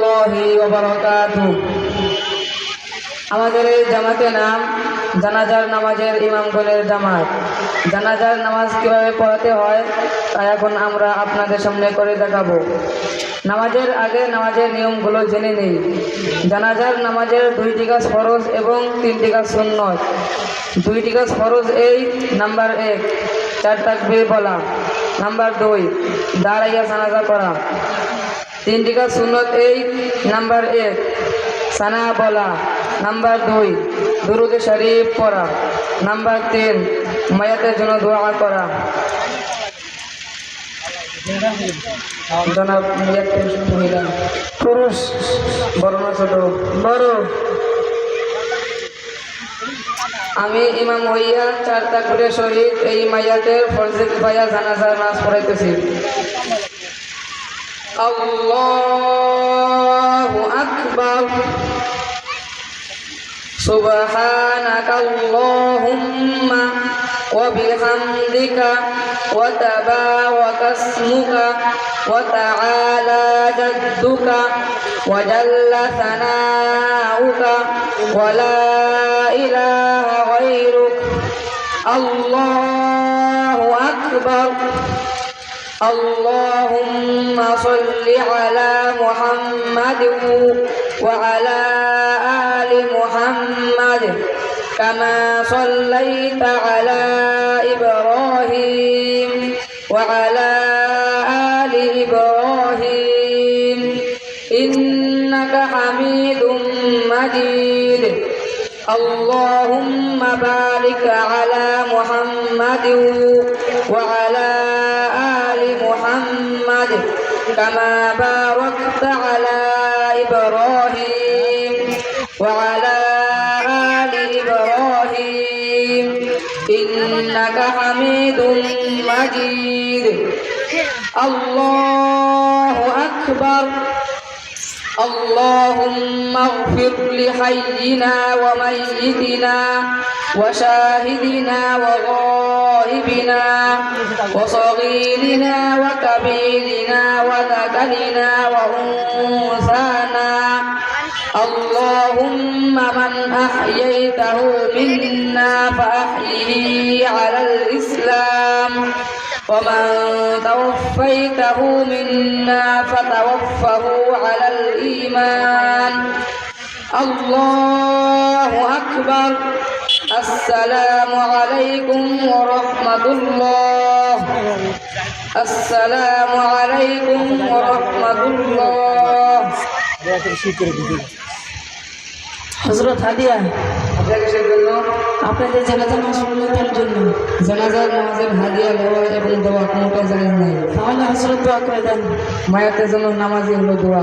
রাহমাতুল্লাহি ওয়া বারাকাতুহু। আমাদের এই জামাতের নাম জানাজার নামাজের ইমামগণের জামাত। জানাজার নামাজ কিভাবে পড়াতে হয় তা এখন আমরা আপনাদের সামনে করে দেখাবো। নামাজের আগে নামাজের নিয়মগুলো জেনে নেই। জানাজার নামাজের 2টি কাজ ফরজ এবং 3টি কাজ সুন্নত। 2টি কাজ ফরজ এই: নাম্বার 1 4 তাকবীর বলা, নাম্বার 2 দাঁড়াইয়া জানাজা করা। 3টি কাজ সুন্নত এই: নাম্বার 1 সানা বলা, নাম্বার 2 দুরূদে শরীফ পড়া, নাম্বার 3 মায়াতের জন্য দোয়া করা। জনাব মিয়াত পেনশন মহিলা পুরুষ, বড় না ছোট? বড়। আমি ইমাম হইয়া 4 তাকবীরের সহিত এই মায়াতের ফরজে কিফায়া জানাজার নামাজ পড়াইতেছি। আল্লাহু আকবার। সুবহানাকাল্লাহুম্মা ওয়া বিহামদিকা ওয়া তাবারাকা ইসমুকা ওয়া তাআলা জাদ্দুকা ওয়া জাল্লা সানাউকা ওয়া লা ইলাহা গায়রুক। আল্লাহু আকবার। اللهم صل على محمد وعلى آل محمد كما صليت على إبراهيم وعلى آل إبراهيم إنك حميد مجيد. اللهم بارك على محمد وعلى آل محمد كما باركت على إبراهيم وعلى آل إبراهيم إنك حميد مجيد. الله أكبر. اللهم اغفر لحينا وميتنا وشاهدنا وغائبنا وصغيرنا وكبيرنا وذكرنا وأنثانا. اللهم من أحييته منا فأحيه على الإسلام ومن توفيته منا فتوفه على الإيمان. الله أكبر. السلام عليكم ورحمة الله. السلام عليكم ورحمة الله. হযরত হাদিয়া আপনাদের জানাজার নামাজের জন্য জানাজার নামাজের হাদিয়া দেওয়া এবং দোয়া কোনোটা জায়েজ নাই। তাহলে হযরত দোয়া করে দেন। মায়াতের জন্য নামাজই হলো দোয়া।